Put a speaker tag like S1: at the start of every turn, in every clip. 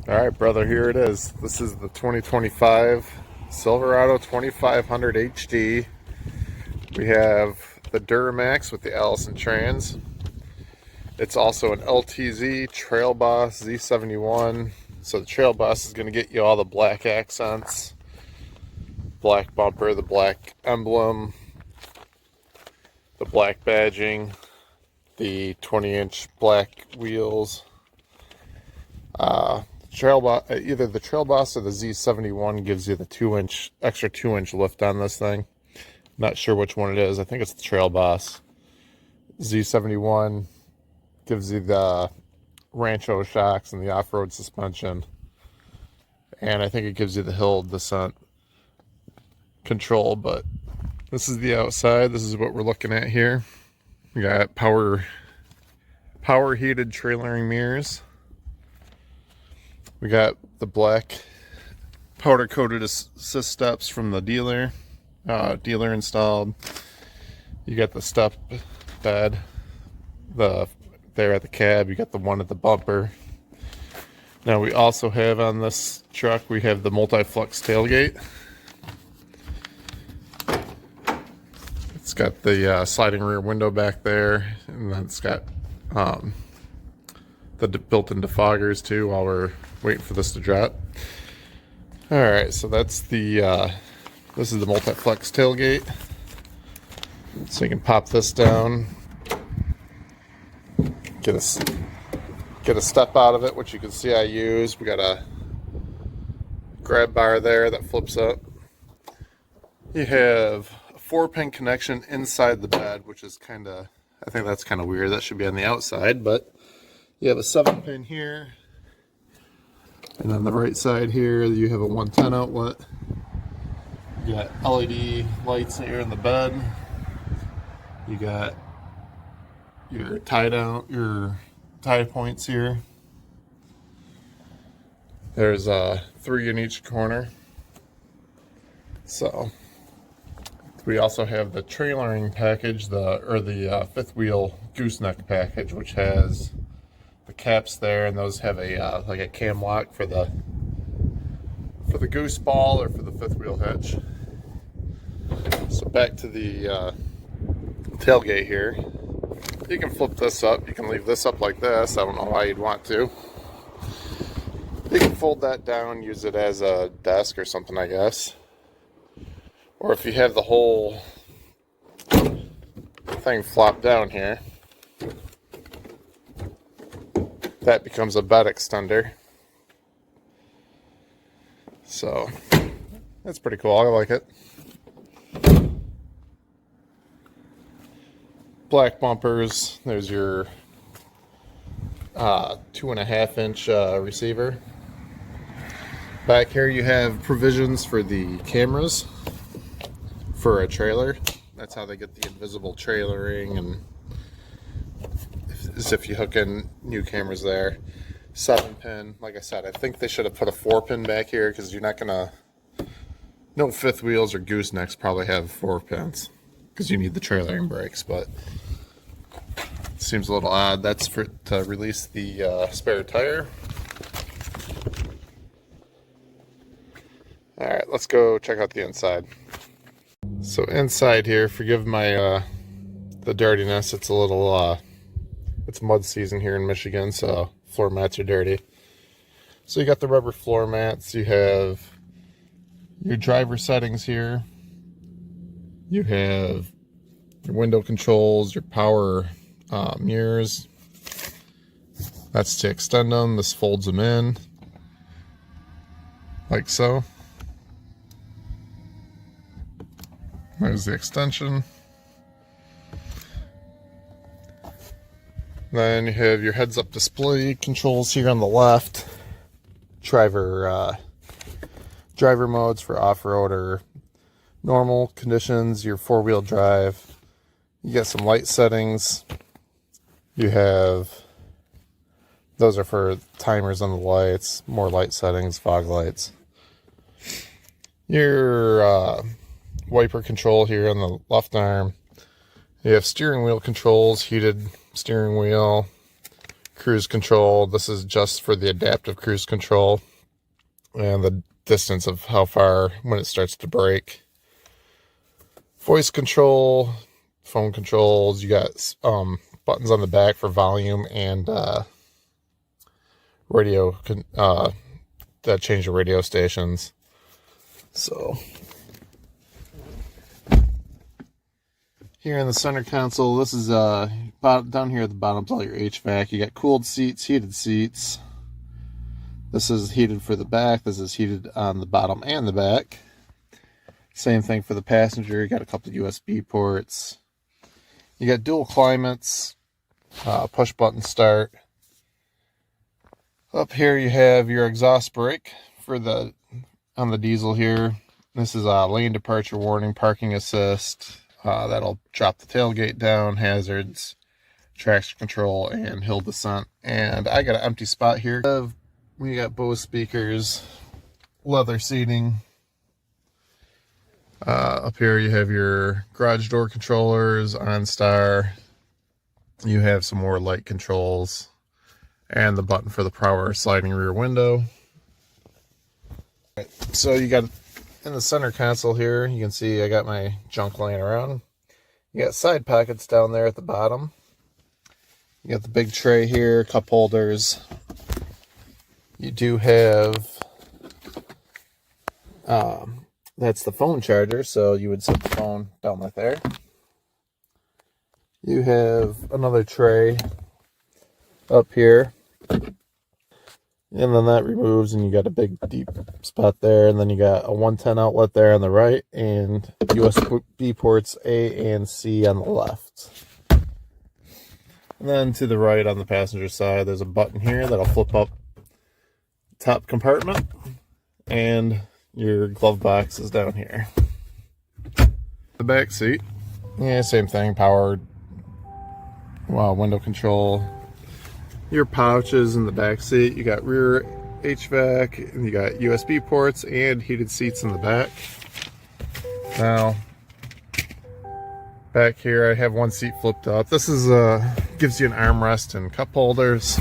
S1: All right, brother, here it is. This is the 2025 Silverado 2500 HD. We have the Duramax with the Allison trans. It's also an LTZ Trail Boss Z71. So the Trail Boss is going to get you all the black accents, black bumper, the black emblem, the black badging, the 20-inch black wheels. Either the Trail Boss or the Z71 gives you the extra 2-inch lift on this thing. Not sure which one it is. I think it's the Trail Boss. Z71 gives you the Rancho shocks and the off-road suspension. And I think it gives you the hill descent control, but this is the outside. This is what we're looking at here. We got power heated trailering mirrors. We got the black powder coated assist steps from the dealer installed. You got the step bed there at the cab. You got the one at the bumper. Now we also have on this truck, we have the multi-flux tailgate. It's got the sliding rear window back there, and then it's got the built-in defoggers too while we're waiting for this to drop. All right, so that's this is the multi-flex tailgate. So you can pop this down, get a step out of it, which you can see I use. We got a grab bar there that flips up. You have a 4-pin connection inside the bed, which is I think that's kind of weird. That should be on the outside, but you have a 7-pin here. And on the right side here, you have a 110 outlet. You got LED lights here in the bed. You got your tie points here. There's 3 in each corner. So we also have the trailering package, the fifth wheel gooseneck package, which has the caps there, and those have a like a cam lock for the goose ball or for the fifth wheel hitch. So back to the tailgate here. You can flip this up. You can leave this up like this. I don't know why you'd want to. You can fold that down, use it as a desk or something, I guess. Or if you have the whole thing flop down here, that becomes a bed extender. So that's pretty cool. I like it. Black bumpers. There's your 2.5-inch receiver. Back here you have provisions for the cameras for a trailer. That's how they get the invisible trailering, and as if you hook in new cameras there. 7-pin. Like I said, I think they should have put a 4-pin back here, because you're not gonna, no fifth wheels or goosenecks probably have 4 pins because you need the trailering brakes, but it seems a little odd. That's to release the spare tire. All right, let's go check out the inside. So inside here, forgive my the dirtiness. It's a little it's mud season here in Michigan, so floor mats are dirty. So you got the rubber floor mats. You have your driver settings here. You have your window controls, your power mirrors. That's to extend them. This folds them in like so. There's the extension. Then you have your heads-up display controls here on the left. Driver modes for off-road or normal conditions. Your 4-wheel drive. You got some light settings. You have, those are for timers on the lights. More light settings, fog lights. Your wiper control here on the left arm. You have steering wheel controls, heated steering wheel, cruise control. This is just for the adaptive cruise control and the distance of how far when it starts to brake. Voice control, phone controls. You got buttons on the back for volume and radio, that change the radio stations. So here in the center console, this is down here at the bottom is all your HVAC. You got cooled seats, heated seats. This is heated for the back. This is heated on the bottom and the back. Same thing for the passenger. You got a couple of USB ports. You got dual climates, push button start. Up here you have your exhaust brake for on the diesel here. This is a lane departure warning, parking assist. That'll drop the tailgate down, hazards, traction control, and hill descent. And I got an empty spot here. We got Bose speakers, leather seating. Up here you have your garage door controllers, OnStar. You have some more light controls and the button for the power sliding rear window. So you got in the center console here, you can see I got my junk laying around. You got side pockets down there at the bottom. You got the big tray here, cup holders. You do have that's the phone charger, so you would set the phone down like there. You have another tray up here, and then that removes, and you got a big deep spot there, and then you got a 110 outlet there on the right, and USB ports A and C on the left. And then to the right on the passenger side, there's a button here that'll flip up top compartment, and your glove box is down here. The back seat, yeah, same thing, powered, window control. Your pouches in the back seat, you got rear HVAC, and you got USB ports and heated seats in the back. Now, back here I have one seat flipped up. This is gives you an armrest and cup holders.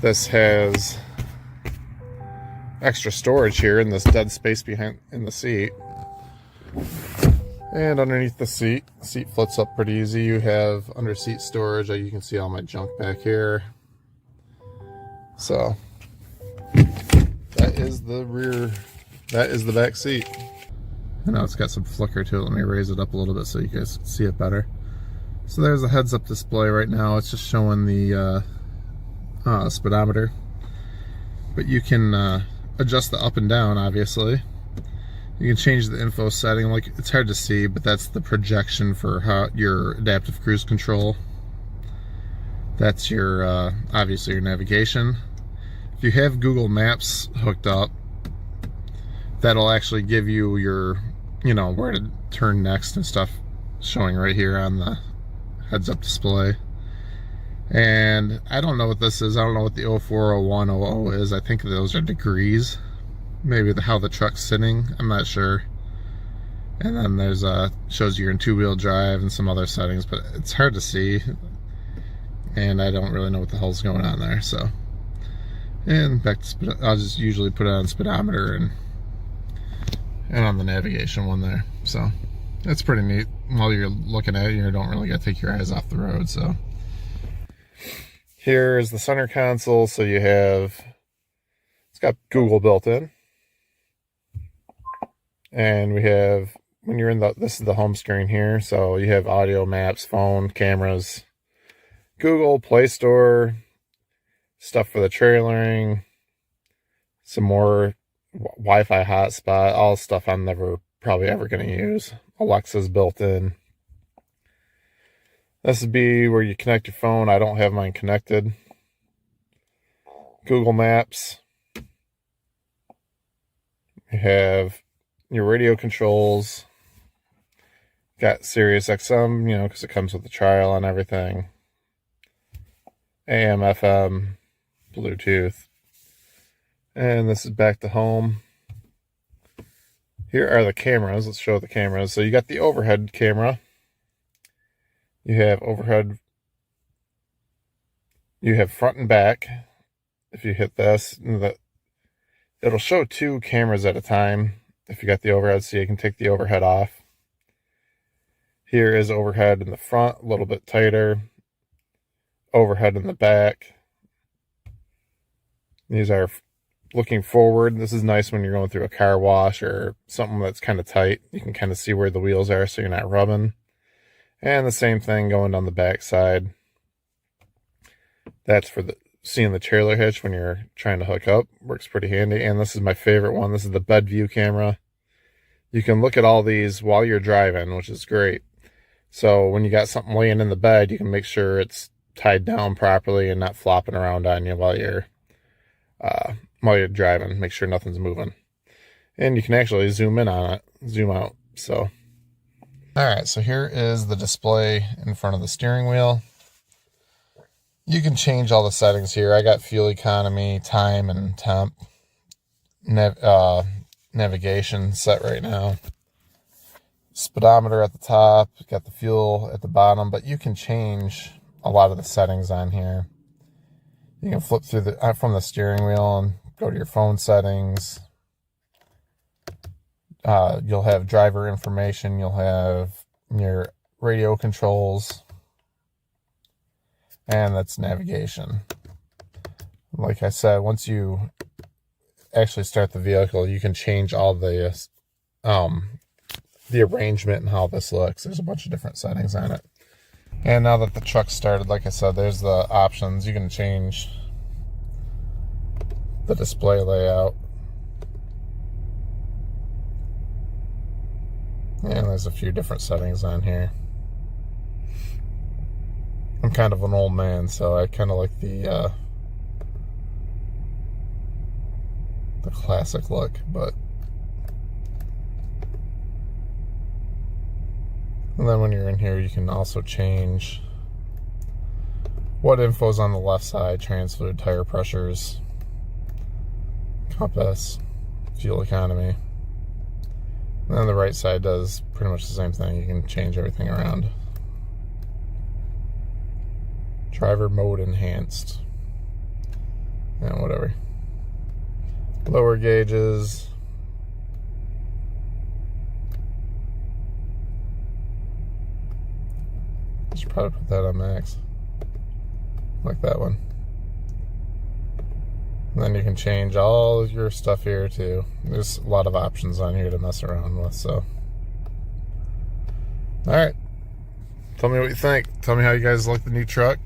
S1: This has extra storage here in this dead space behind in the seat. And underneath the seat flips up pretty easy. You have under seat storage. You can see all my junk back here. So that is the rear, that is the back seat. I know it's got some flicker to it. Let me raise it up a little bit so you guys can see it better. So there's a heads-up display right now. It's just showing the speedometer. But you can adjust the up and down, obviously. You can change the info setting. Like, it's hard to see, but that's the projection for how your adaptive cruise control. That's your obviously your navigation. If you have Google Maps hooked up, that'll actually give you your, where to turn next and stuff, showing right here on the heads-up display. And I don't know what this is. I don't know what the 0401 00 is. I think those are degrees. Maybe how the truck's sitting. I'm not sure. And then there's shows you in two-wheel drive and some other settings, but it's hard to see. And I don't really know what the hell's going on there. So, and back to I'll just usually put it on speedometer and on the navigation one there. So that's pretty neat. While you're looking at it, you don't really got to take your eyes off the road. So here is the center console. So you have, it's got Google built in. And we have, when you're in this is the home screen here. So you have audio, maps, phone, cameras, Google, Play Store, stuff for the trailering, some more Wi-Fi hotspot, all stuff I'm never probably ever going to use. Alexa's built in. This would be where you connect your phone. I don't have mine connected. Google Maps. You have your radio controls. Got Sirius XM, because it comes with the trial and everything. AM, FM, Bluetooth. And this is back to home. Here are the cameras. Let's show the cameras. So you got the overhead camera. You have overhead You have front and back. If you hit this, it'll show 2 cameras at a time. If you got the overhead, so you can take the overhead off. Here is overhead in the front, a little bit tighter. Overhead in the back. These are looking forward. This is nice when you're going through a car wash or something that's kind of tight. You can kind of see where the wheels are so you're not rubbing. And the same thing going down the back side. That's for seeing the trailer hitch when you're trying to hook up. Works pretty handy. And this is my favorite one. This is the bed view camera. You can look at all these while you're driving, which is great. So when you got something laying in the bed, you can make sure it's tied down properly and not flopping around on you while you're driving. Make sure nothing's moving. And you can actually zoom in on it, zoom out. So, all right, so here is the display in front of the steering wheel. You can change all the settings here. I got fuel economy, time, and temp. Navigation set right now. Speedometer at the top. Got the fuel at the bottom, but you can change a lot of the settings on here. You can flip through from the steering wheel and go to your phone settings. You'll have driver information. You'll have your radio controls. And that's navigation. Like I said, once you actually start the vehicle, you can change all the arrangement and how this looks. There's a bunch of different settings on it. And now that the truck's started, like I said, there's the options. You can change the display layout. And there's a few different settings on here. I'm kind of an old man, so I kind of like the classic look, but and then when you're in here, you can also change what info's on the left side: trans fluid, tire pressures, compass, fuel economy. And then the right side does pretty much the same thing. You can change everything around. Driver mode enhanced. And whatever. Lower gauges. I should probably put that on max. Like that one. And then you can change all your stuff here too. There's a lot of options on here to mess around with, so. Alright. Tell me what you think. Tell me how you guys like the new truck.